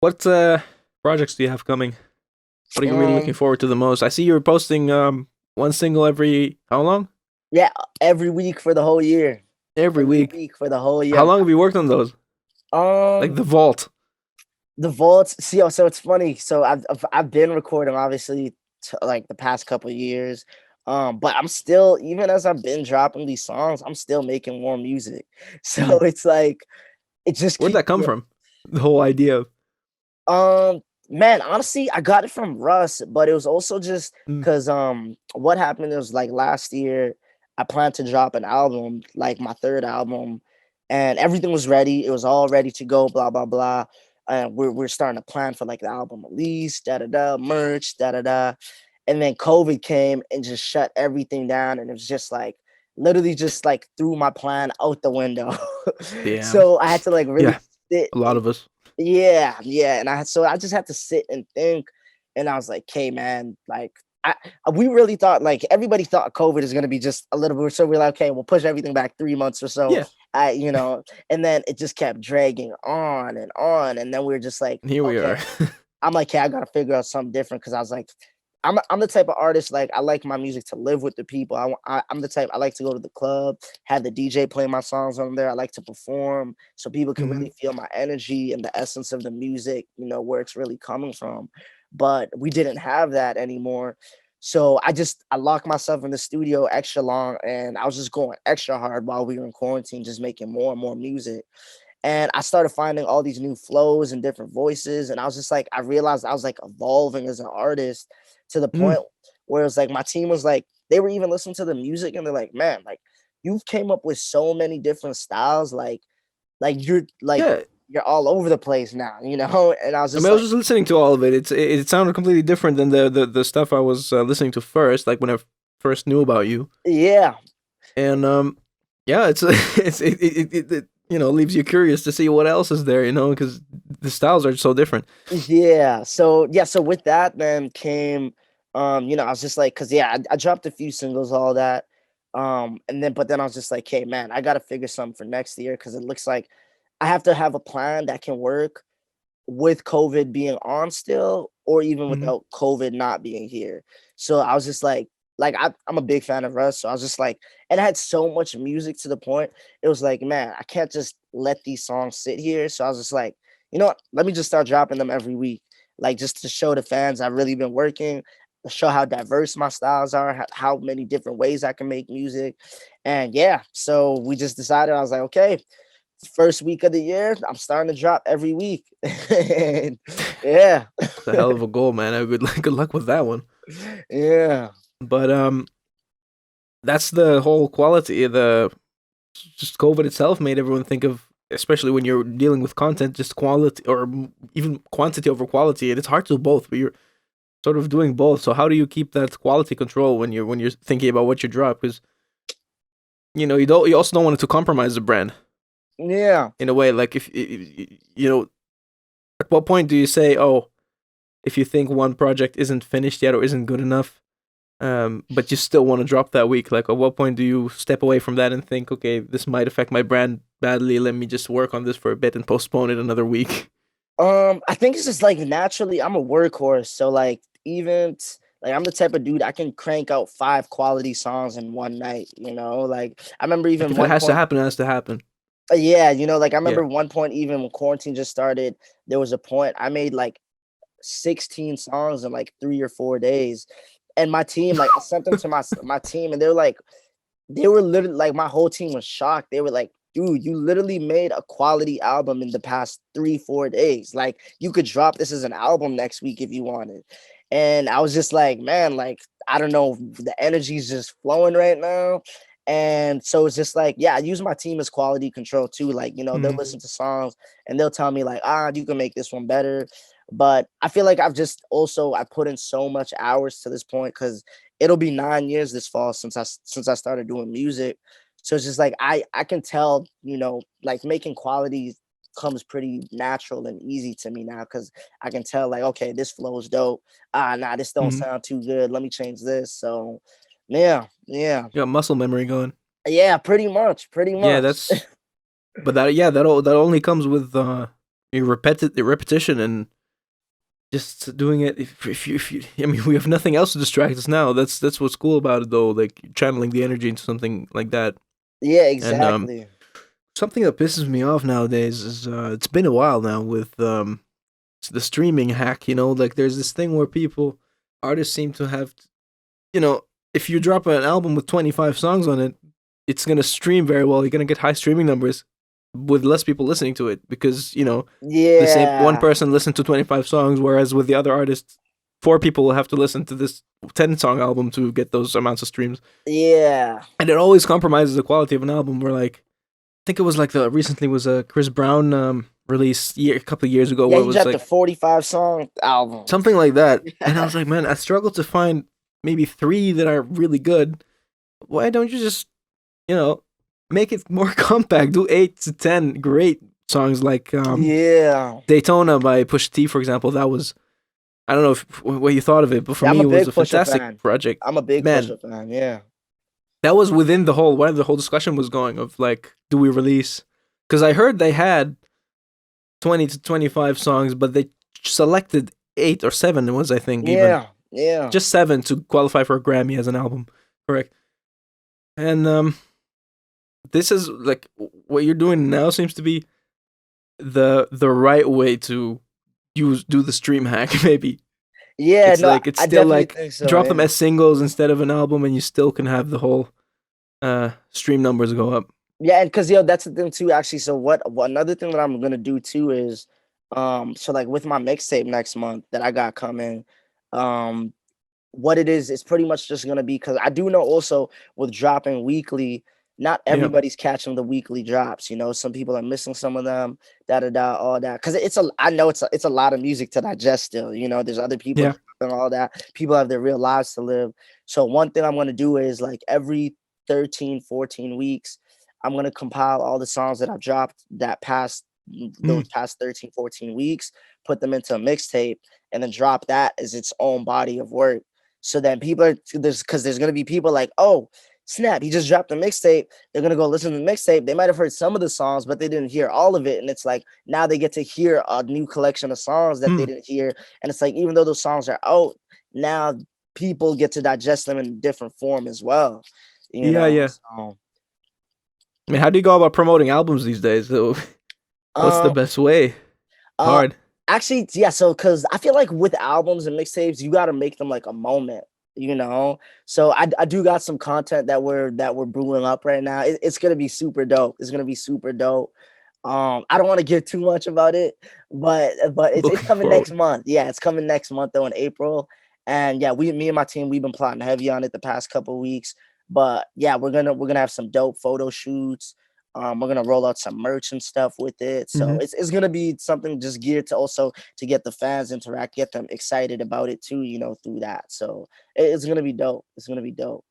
What projects do you have coming? What are you really looking Um, forward to the most? I see you're posting one single every how long? yeah, every week for the whole year. Every Every week. week for the whole year. How long have you worked on those? Like Um, the vault. the vaults. See, so it's funny. So I've been recording obviously like the past couple years. But I'm still, even as I've been dropping these songs, I'm still making more music. So Mm. it's like it just Where'd keeps that come from? The whole idea of Man, honestly, I got it from Russ, but it was also just mm, because what happened was like last year I planned to drop an album, like my third album, and everything was ready. It was all ready to go, blah blah blah. And we're starting to plan for like the album release, da da da, merch, da da da. And then COVID came and just shut everything down, and it was just like literally just like threw my plan out the window. damn. So I had to like really Yeah, sit a lot and of us. yeah, and I just had to sit and think, and I was like, "Hey, man, like, I we really thought like everybody thought COVID is gonna be just a little bit, so we're like, okay, we'll push everything back 3 months or so. Yeah, And then it just kept dragging on, and then we are just like, here we okay, are. I'm like, hey, I gotta figure out something different because I was like, I'm the type of artist like I like my music to live with the people. I'm the type I like to go to the club, have the DJ play my songs on there. I like to perform so people can Mhm. really feel my energy and the essence of the music, where it's really coming from. But we didn't have that anymore. So I locked myself in the studio extra long and I was just going extra hard while we were in quarantine, just making more and more music. And I started finding all these new flows and different voices. And I was just like, I realized I was like evolving as an artist to the Mm, point where it was like my team was like, they were even listening to the music and they're like, man, like you've came up with so many different styles, like yeah, you're all over the place now. And I was I just mean, I was like, just listening to all of it. It sounded completely different than the stuff I was listening to first, like when I first knew about you. yeah, And yeah, it leaves you curious to see what else is there, because the styles are so different. yeah. So with that then came I was just like, cause yeah, I dropped a few singles, all that. But then I was just like, hey man, I gotta figure something for next year because it looks like I have to have a plan that can work with COVID being on still, or even Hmm. without COVID not being here. So I was just like I'm a big fan of Russ, so I was just like, and I had so much music to the point. It was like, man, I can't just let these songs sit here. So I was just like, you know what? Let me just start dropping them every week, like just to show the fans I've really been working, to show how diverse my styles are, how many different ways I can make music. And yeah, so we just decided. I was like, okay, first week of the year, I'm starting to drop every week. And yeah. It's a hell of a goal, man. Good luck with that one. Yeah. But that's the whole quality. The just COVID itself made everyone think of, especially when you're dealing with content, just quality or even quantity over quality. And it's hard to do both, but you're sort of doing both. So how do you keep that quality control when you're thinking about what you drop? Because you also don't want it to compromise the brand Yeah. in a way. Like if at what point do you say, oh, if you think one project isn't finished yet or isn't good enough, but you still want to drop that week? Like, at what point do you step away from that and think, okay, this might affect my brand badly. Let me just work on this for a bit and postpone it another week. I think it's just like naturally I'm a workhorse. So like like I'm the type of dude I can crank out 5 quality songs in one night. Like I remember Like, even if it one has to point. happen, it has to happen. Yeah, like I Yeah. remember one point even when quarantine just started, there was a point I made like 16 songs in like 3 or 4 days. And my team, like I sent them to my team, and they were literally like my whole team was shocked. They were like, dude, you literally made a quality album in the past 3 4 days. Like you could drop this as an album next week if you wanted. And I was just like, man, like I don't know, the energy's just flowing right now. And so it's just like, yeah, I use my team as quality control too. Like, they'll Mm. listen to songs and they'll tell me like, you can make this one better. But I feel like I put in so much hours to this point because it'll be 9 years this fall since I started doing music. So it's just like I can tell, like making quality comes pretty natural and easy to me now because I can tell like, okay, this flows dope. Nah, this don't Mm. sound too good. Let me change this. So yeah, yeah. You got muscle memory going. Yeah, pretty much, pretty Yeah, much. that's. But that, yeah, that only comes with the repetition and just doing it. If you, I mean, we have nothing else to distract us now. That's what's cool about it, though. Like channeling the energy into something like that. Yeah, And exactly. something that pisses me off nowadays is it's been a while now with the streaming hack. You know, like there's this thing where artists seem to have, you know, if you drop an album with 25 songs on it, it's gonna stream very well. You're gonna get high streaming numbers with less people listening to it because the same one Yeah, person listened to 25 songs, whereas with the other artists, four people will have to listen to this 10-song album to get those amounts of streams, yeah, and it always compromises the quality of an album. Where like I think it was like the recently was a Chris Brown release a couple of years ago yeah. where it He was dropped a like 45-song album. something like that, and I was like, man, I struggle to find maybe three that are really good. Why don't you just you know make it more compact? Do 8 to 10 great songs like Yeah, Daytona by Pusha T, for example. That was I don't know what you thought of it, but for yeah. I'm me, a it was big a Pusha fantastic fan. project. I'm a big Man, Pusha fan. Yeah, that was within the whole where the whole discussion was going of like, do we release? Because I heard they had 20 to 25 songs, but they selected 8 or 7. It was I think even yeah, yeah, just 7 to qualify for a Grammy as an album, correct? And this is like what you're doing now seems to be the right way to do the stream hack. Maybe yeah. it's No, like it's I still definitely like think so. drop them Yeah. as singles instead of an album, and you still can have the whole stream numbers go up. Yeah, and because that's the thing too. Actually, so what another thing that I'm gonna do too is, so like with my mixtape next month that I got coming, um, what it is, it's pretty much just gonna be because I do know also with dropping weekly, not Yeah, everybody's catching the weekly drops. Some people are missing some of them, da da da, all that. Because I know it's a lot of music to digest still. There's other people yeah. dropping all that. People have their real lives to live. So one thing I'm gonna do is like every 13, 14 weeks, I'm gonna compile all the songs that I've dropped Mm. those past 13, 14 weeks, put them into a mixtape, and then drop that as its own body of work. So then people are there's gonna be people like, oh snap, he just dropped a mixtape. They're gonna go listen to the mixtape. They might have heard some of the songs, but they didn't hear all of it. And it's like now they get to hear a new collection of songs that they Mm. didn't hear. And it's like even though those songs are out, now people get to digest them in a different form as well. You Yeah, know. yeah. So I mean, how do you go about promoting albums these days? So, what's the um best way? uh Hard. actually, yeah, so because I feel like with albums and mixtapes, you gotta make them like a moment. So I do got some content that we're brewing up right now. It's gonna be super dope. It's gonna be super dope. I don't want to give too much about it, but it's Looking coming next forward. month. Yeah, it's coming next month though in April. And yeah, me and my team, we've been plotting heavy on it the past couple weeks. But yeah, we're gonna have some dope photo shoots. We're gonna roll out some merch and stuff with it. So Hmm. it's gonna be something just geared to also to get the fans interact, get them excited about it too, through that. So it's gonna be dope. It's gonna be dope.